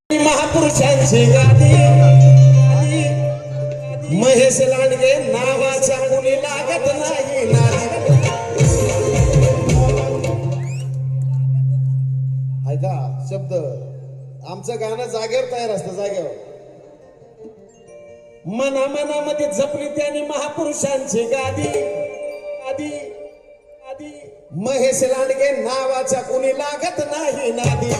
महापुरुषांची गादी महेश लांडगे नावाच्या मुली लागत नाही नादी. ऐका शब्द आमचं गाणं जागेवर तयार असतं जागेवर. मना मनामध्ये जपली त्यांनी महापुरुषांची गादी गादी गादी महेश लांडगे नावाच्या कुणी लागत नाही नादी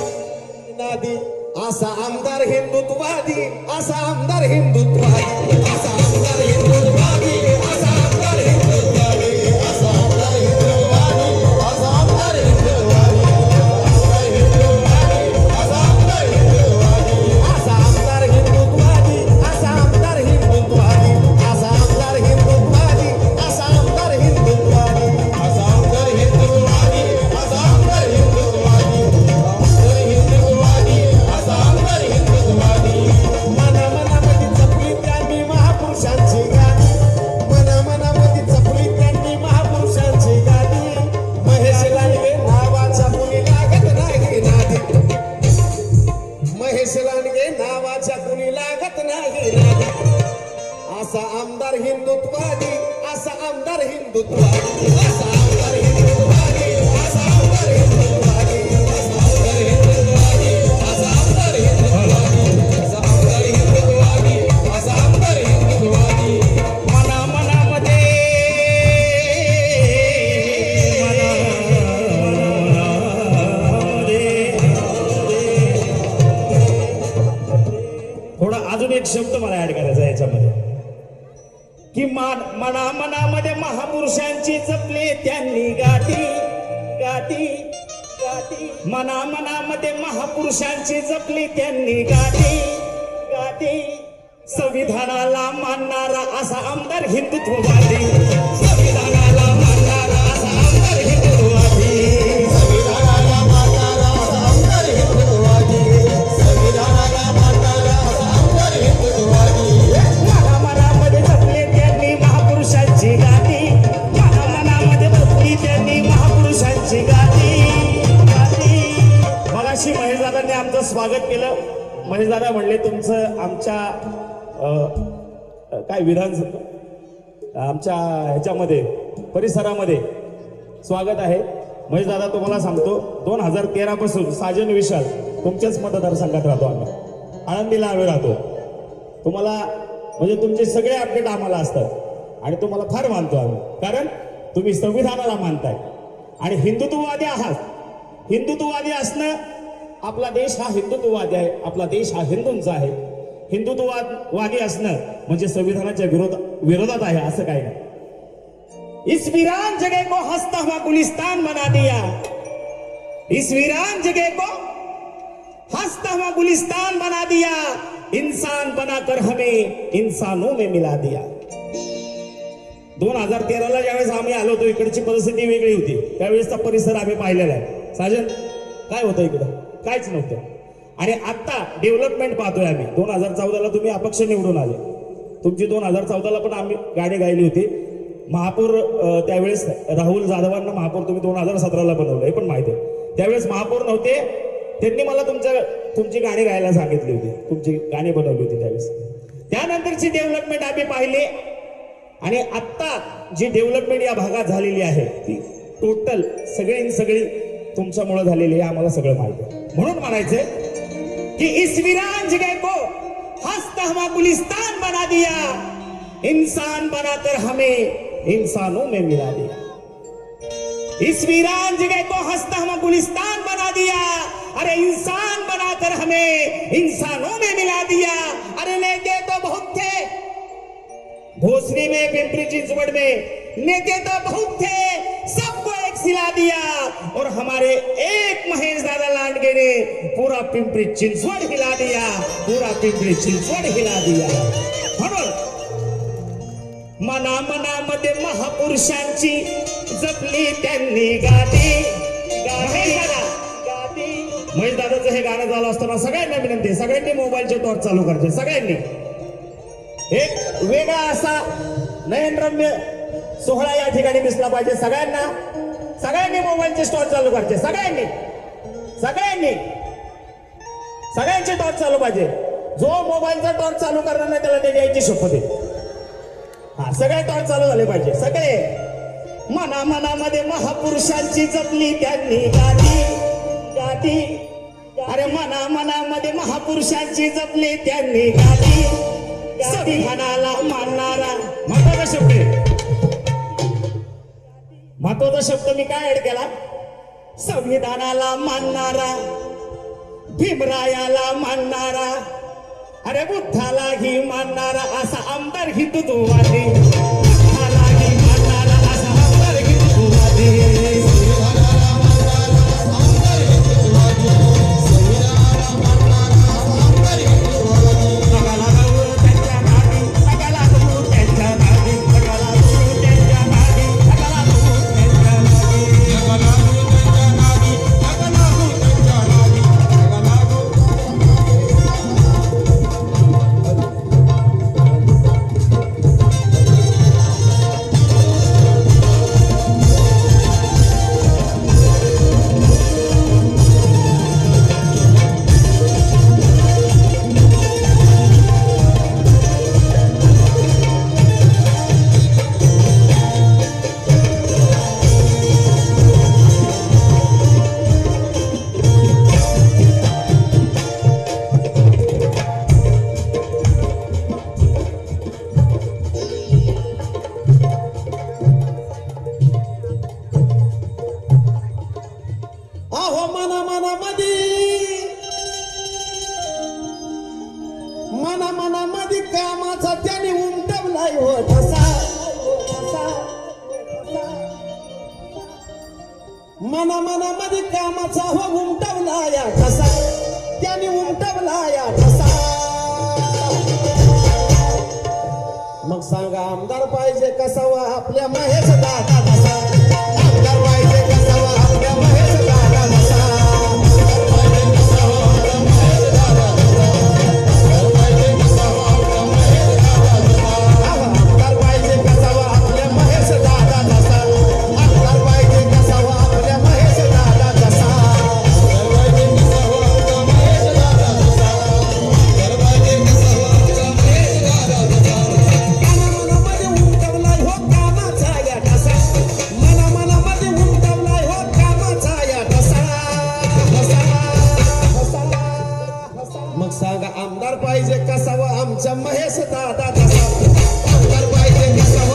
नादी. असा आमदार हिंदुत्ववादी असा आमदार हिंदुत्ववादी असा आमदार हिंदुत्ववादी असा आमदार हिंदुत्ववादी असा आमदार हिंदुत्ववादी असा आमदार हिंदुत्ववादी असा आमदार हिंदुत्ववादी असा आमदार हिंदुत्ववादी असा आमदार हिंदुत्ववादी असा आमदार हिंदुत्ववादी असा आमदार हिंदुत्ववादी असा आमदार हिंदुत्ववादी असा आमदार हिंदुत्ववादी मना मनामध्ये जपली त्यांनी महापुरुषांची गादी मना मनामध्ये जपली त्यांनी महापुरुषांची गादी. महेश लांडगे नावाच्या कुणी लागत नाही नादी महेश लांडगे नावाच्या कुणी लागत नाही नादी. असा आमदार हिंदुत्ववादी असा आमदार हिंदुत्ववादी असा आमदार हिंदुत्ववादी असा आमदार हिंदुत्ववादी असा आमदार हिंदुत्ववादी असा आमदार हिंदुत्ववादी असा आमदार हिंदुत्ववादी असा आमदार हिंदुत्ववादी. मना मनामध्ये थोडा अजून एक शब्द मला ऍड करायचा याच्यामध्ये की मना मनामध्ये महापुरुषांची जपली त्यांनी गादी गादी गादी. मना मनामध्ये महापुरुषांची जपली त्यांनी गादी गादी. संविधानाला मानणारा असा आमदार हिंदुत्ववादी संविधानाला मानणारा असा आमदार हिंदुत्ववादी संविधानाला मानणारा असा आमदार हिंदुत्ववादी संविधानाला मानणारा असा आमदार हिंदुत्ववादी. मना मनामध्ये जपली त्यांनी महापुरुषांची गादी मना मनामध्ये जपली त्यांनी महापुरुषांची गादी गादी. मगाशी महेशदादांनी आमचं स्वागत केलं. महेशदादा म्हणले तुमचं आमच्या काय विधान आमच्या ह्याच्यामध्ये परिसरामध्ये स्वागत आहे. महेशदादा तुम्हाला सांगतो 2013 पासून साजन विशाल तुमच्याच मतदारसंघात राहतो आम्ही आळंदीला आम्ही राहतो. तुम्हाला म्हणजे तुमचे सगळे अपडेट आम्हाला असतात आणि तुम्हाला फार मानतो आम्ही कारण तुम्ही संविधानाला मानताय आणि हिंदुत्ववादी आहात. हिंदुत्ववादी असणं आपला देश हा हिंदुत्ववादी आहे आपला देश हा हिंदूंचा आहे. हिंदुत्ववादी असणं म्हणजे संविधानाच्या विरोधात आहे असं काही नाही. इस वीरान जगह को हंसता हुआ गुलिस्तान बना दिया इस वीरान जगह को हंसता हुआ गुलिस्तान बना दिया इंसान बनाकर हमें इंसानों में मिला दिया. 2013ला ज्यावेळेस आम्ही आलो होतो इकडची परिस्थिती वेगळी होती. त्यावेळेसचा परिसर आम्ही पाहिलेला आहे. साजन काय होतं इकडं काहीच नव्हतं आणि आता डेव्हलपमेंट पाहतोय आम्ही. 2014ला तुम्ही अपक्ष निवडून आले. तुमची 2014ला पण आम्ही गाडी गायली होती. महापौर त्यावेळेस राहुल जाधवांना महापौर तुम्ही 2017ला बनवलं हे पण माहिती आहे. त्यावेळेस महापौर नव्हते त्यांनी मला तुमची गाणी गायला सांगितली होती. तुमची गाणी बनवली होती त्यावेळेस. त्यानंतरची डेव्हलपमेंट आम्ही पाहिली आणि आत्ता जी डेव्हलपमेंट या भागात झालेली आहे ती टोटल सगळी तुमच्यामुळे झालेली आहे. आम्हाला सगळं माहिती आहे. म्हणून म्हणायचंय कि इस वीरान जगह को हंसता हुआ गुलिस्तान बना दिया इंसान बनाकर हमें इंसानों में मिला दिया. इस वीरान जगह को हंसता हुआ गुलिस्तान बना दिया अरे इंसान बनाकर हमें इंसानों में मिला दिया. अरे नेते तो बहुत थे भोसरी में पिंपरी चिंचवड़ में नेते तो बहुत थे सबको एक सिला दिया और हमारे एक महेश दादा लांडगे ने पूरा पिंपरी चिंचवड हिला दिया पूरा पिंपरी चिंचवड हिला दिया. म्हणून मना मनामध्ये महापुरुषांची जपली त्यांनी गादी गादी. महेश दादाचं हे गाणं झालं असताना सगळ्यांना विनंती सगळ्यांनी मोबाईलचे टॉर्च चालू करायचे. सगळ्यांनी एक वेगळा असा नयनरम्य सोहळा या ठिकाणी दिसला पाहिजे. सगळ्यांनी मोबाईलचे स्टॉर्च चालू करायचे. सगळ्यांनी सगळ्यांची टॉर्च चालू पाहिजे. जो मोबाईलचा टॉर्च चालू करणार नाही त्याला त्याची यायची शपथ आहे. हा सगळे टॉर्च चालू झाले पाहिजे सगळे. मना मनामध्ये महापुरुषांची जपली त्यांनी गाठी गाठी. अरे मना मनामध्ये महापुरुषांची जपली त्यांनी गाठी. संविधानाला मानणारा महत्वाचा शब्द आहे. महत्वाचा शब्द मी काय ऍड केला? संविधानाला मानणारा, भीमरायाला मानणारा, अरे बुद्धालाही मानणारा असा आमदार हिंदुत्ववादी. बुद्धालाही मानणारा असा आमदार हिंदुत्ववादी. मनामध्ये कामाचा त्याने उमटवलाय हो ठसा. मनामध्ये कामाचा हो उमटवलाय ठसा. त्याने उमटवलाय ठसा. मग सांगा आमदार पाहिजे कसावा आपल्या महेश दादा तसा. आमदार पाहिजे कसावा आपल्या महेश दादा तसा. मग सांगा आमदार पाहिजे कसावा आमच्या महेश दादा तसा. आमदार पाहिजे कसावा